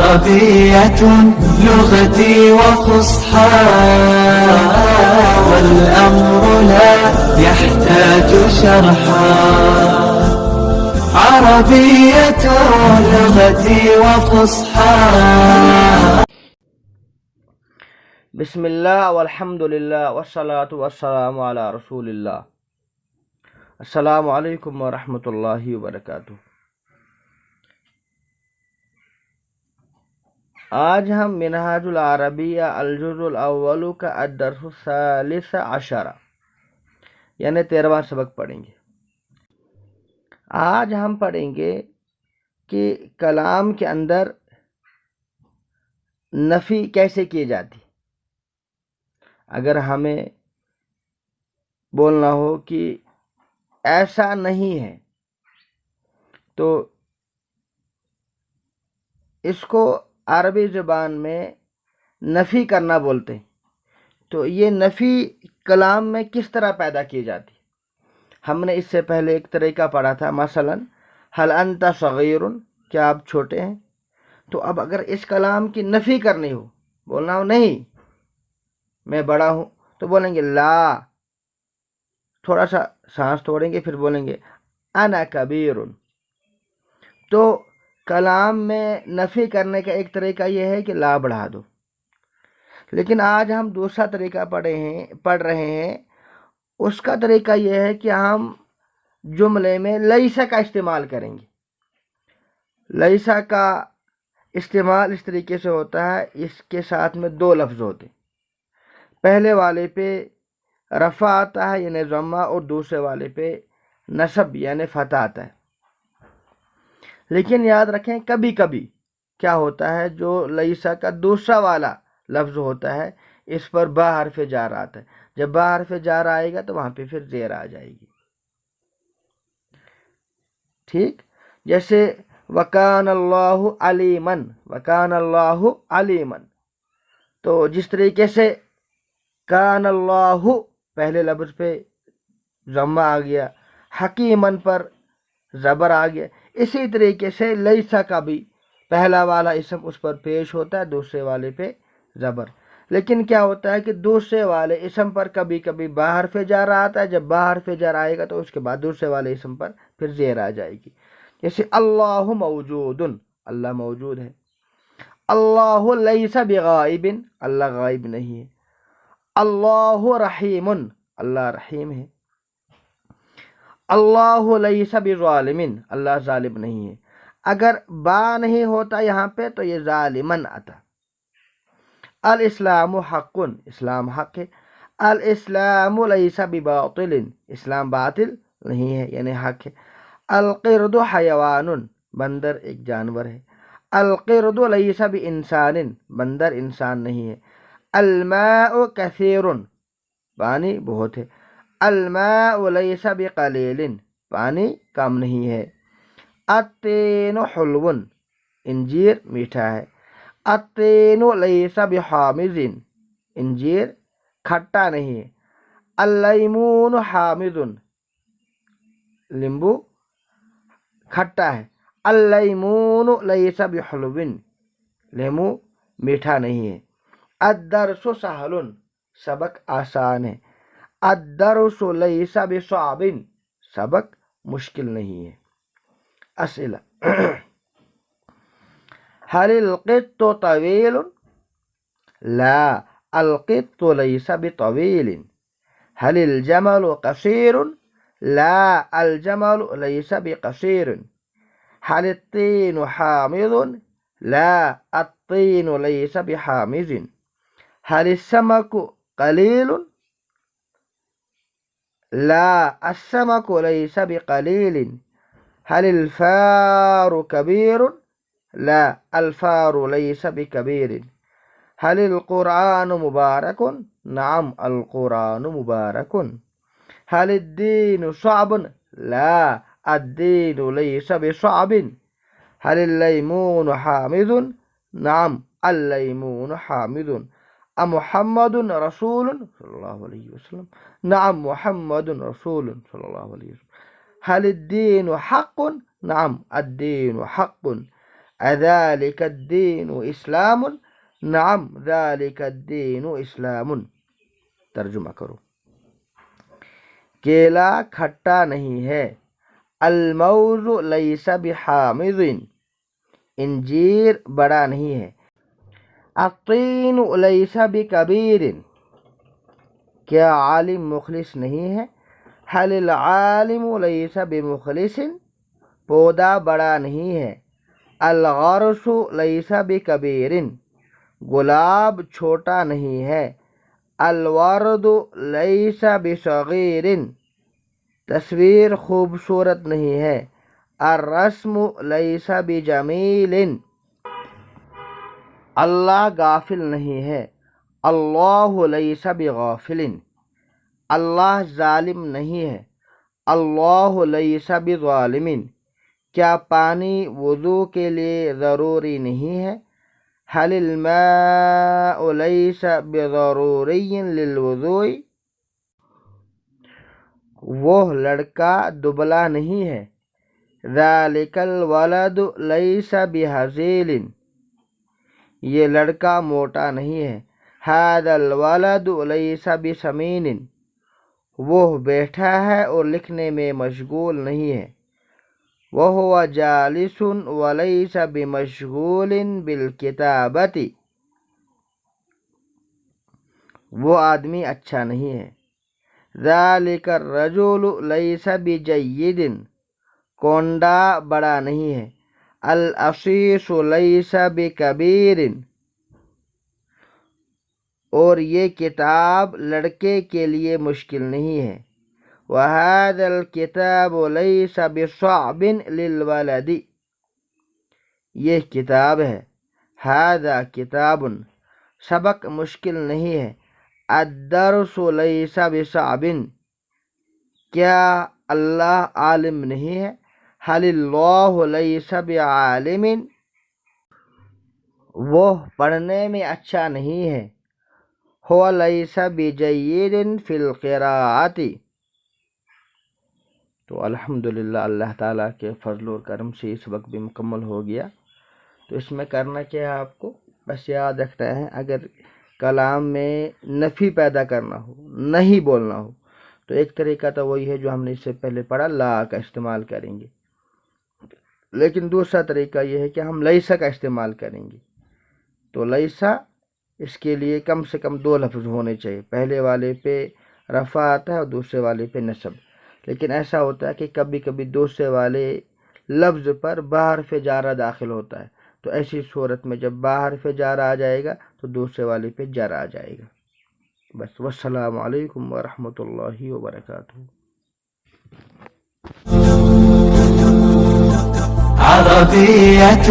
عربية لغتي وفصحى والأمر لا يحتاج شرحا عربية لغتي وفصحى. بسم اللہ والحمد للہ والصلاة والسلام علی رسول اللہ. السلام علیکم ورحمۃ اللہ وبرکاتہ. آج ہم منہاج العربیہ الجزء الاول کا الدرس الثالث عشر یعنی 13واں سبق پڑھیں گے. آج ہم پڑھیں گے کہ کلام کے اندر نفی کیسے کی جاتی. اگر ہمیں بولنا ہو کہ ایسا نہیں ہے تو اس کو عربی زبان میں نفی کرنا بولتے ہیں. تو یہ نفی کلام میں کس طرح پیدا کی جاتی؟ ہم نے اس سے پہلے ایک طریقہ پڑھا تھا، مثلا هل انت صغیر، کیا آپ چھوٹے ہیں؟ تو اب اگر اس کلام کی نفی کرنی ہو، بولنا ہو نہیں میں بڑا ہوں، تو بولیں گے لا، تھوڑا سا سانس توڑیں گے، پھر بولیں گے انا کبیر. تو کلام میں نفی کرنے کا ایک طریقہ یہ ہے کہ لا بڑھا دو. لیکن آج ہم دوسرا طریقہ پڑھ رہے ہیں. اس کا طریقہ یہ ہے کہ ہم جملے میں لیسا کا استعمال کریں گے. لیسا کا استعمال اس طریقے سے ہوتا ہے، اس کے ساتھ میں دو لفظ ہوتے ہیں. پہلے والے پہ رفع آتا ہے یعنی ضمہ، اور دوسرے والے پہ نصب یعنی فتح آتا ہے. لیکن یاد رکھیں کبھی کبھی کیا ہوتا ہے، جو لیسا کا دوسرا والا لفظ ہوتا ہے اس پر با حرف جار آتا ہے. جب با حرف جار آئے گا تو وہاں پہ پھر زیر آ جائے گی. ٹھیک، جیسے وکان اللہ علیمن، وکان اللہ علیمن. تو جس طریقے سے کان اللہ پہلے لفظ پہ ضمہ آ گیا، حکیمن پر زبر آ گیا، اسی طریقے سے لیسا کا بھی پہلا والا اسم اس پر پیش ہوتا ہے، دوسرے والے پہ زبر. لیکن کیا ہوتا ہے کہ دوسرے والے اسم پر کبھی کبھی با حرف جار آتا ہے. جب با حرف جار آئے گا تو اس کے بعد دوسرے والے اسم پر پھر زیر آ جائے گی. جیسے اللہ موجود، اللہ موجود ہے. اللہ لیس بغائب، اللہ غائب نہیں ہے. اللہ رحیم، اللہ رحیم ہے. اللہ لیس بظالم، اللہ ظالم نہیں ہے. اگر با نہیں ہوتا یہاں پہ تو یہ ظالمن آتا. الاسلام حق، اسلام حق ہے. الاسلام لیس بباطل، اسلام باطل نہیں ہے یعنی حق ہے. القرد حیوان، بندر ایک جانور ہے. القرد لیس بانسان، بندر انسان نہیں ہے. الماء کثیر، پانی بہت ہے. الماء لیس بقلیل، پانی کم نہیں ہے. التین حلو، انجیر میٹھا ہے. التین لیس بحامض، انجیر کھٹا نہیں ہے. اللیمون حامض، لیمبو کھٹا ہے. اللیمون لیس بحلو، لیمو میٹھا نہیں ہے. الدرس سہل، سبق آسان ہے. الدرس لیس بصعب، سبق مشکل نہیں ہے. اسئلہ هل القط طويل؟ لا، القط ليس بطويل. هل الجمل قصير؟ لا، الجمل ليس بقصير. هل الطين حامض؟ لا، الطين ليس بحامض. هل السمك قليل؟ لا، السمك ليس بقليل. هل الفار كبير؟ لا، الفار ليس بكبير. هل القرآن مبارك؟ نعم، القرآن مبارك. هل الدين صعب؟ لا، الدين ليس بصعب. هل الليمون حامض؟ نعم، الليمون حامض. أمحمد رسول صلى الله عليه وسلم؟ نعم، محمد رسول صلى الله عليه وسلم. هل الدين حق؟ نعم، الدين حق. اذالک الدین اسلام، نعم ذالک الدین اسلام۔ ترجمہ کرو۔ کیلا کھٹا نہیں ہے، الموز لیس بحامض، انجیر بڑا نہیں ہے، الطین لیس بکبیر، کیا عالم مخلص نہیں ہے، حل العالم لیس بمخلص، پودا بڑا نہیں ہے، الغرس لیس بکبیر، گلاب چھوٹا نہیں ہے، الورد لیس بصغیر، تصویر خوبصورت نہیں ہے، الرسم لیس بجمیل، اللہ غافل نہیں ہے، اللہ لیس بغافل، اللہ ظالم نہیں ہے، اللہ لیس بظالم، کیا پانی وضو کے لیے ضروری نہیں ہے، حل الماء لیس بضروری للوضوء، وہ لڑکا دبلا نہیں ہے، ذالک الولد لیس بہزیل، یہ لڑکا موٹا نہیں ہے، ھذا الولد لیس بسمین، وہ بیٹھا ہے اور لکھنے میں مشغول نہیں ہے، وہو جالس ولیس بمشغول بالکتابۃ، وہ آدمی اچھا نہیں ہے، ذالک الرجل لیس بجید، کونڈا بڑا نہیں ہے، العصیص لیس بکبیر، اور یہ کتاب لڑکے کے لیے مشکل نہیں ہے، وَهَذَا الْكِتَابُ لَيْسَ بِصَعْبٍ لِلْوَلَدِ، یہ کتاب ہے، هَذَا کتاب، سبق مشکل نہیں ہے، الدرس لیس بصعب، کیا اللہ عالم نہیں ہے، حل اللہ لیس بعالم، وہ پڑھنے میں اچھا نہیں ہے، هو لیس بجید فی القراءۃ۔ تو الحمدللہ اللہ تعالیٰ کے فضل و کرم سے اس وقت بھی مکمل ہو گیا۔ تو اس میں کرنا کیا ہے آپ کو، بس یاد رکھنا ہے، اگر کلام میں نفی پیدا کرنا ہو، نہیں بولنا ہو، تو ایک طریقہ تو وہی ہے جو ہم نے اس سے پہلے پڑھا، لا کا استعمال کریں گے، لیکن دوسرا طریقہ یہ ہے کہ ہم لیسا کا استعمال کریں گے۔ تو لیسا، اس کے لیے کم سے کم 2 لفظ ہونے چاہیے، پہلے والے پہ رفع آتا ہے اور دوسرے والے پہ نصب، لیکن ایسا ہوتا ہے کہ کبھی کبھی دوسرے والے لفظ پر بحرف جارہ داخل ہوتا ہے، تو ایسی صورت میں جب بحرف جارہ آ جائے گا تو دوسرے والے پہ جر آ جائے گا۔ بس، والسلام علیکم ورحمۃ اللہ وبرکاتہ۔ عربية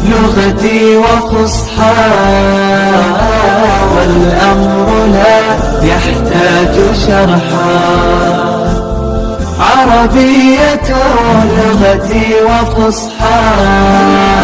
لغتي وفصحى، والأمر لا يحتاج شرحا، عربية لغتي وفصحى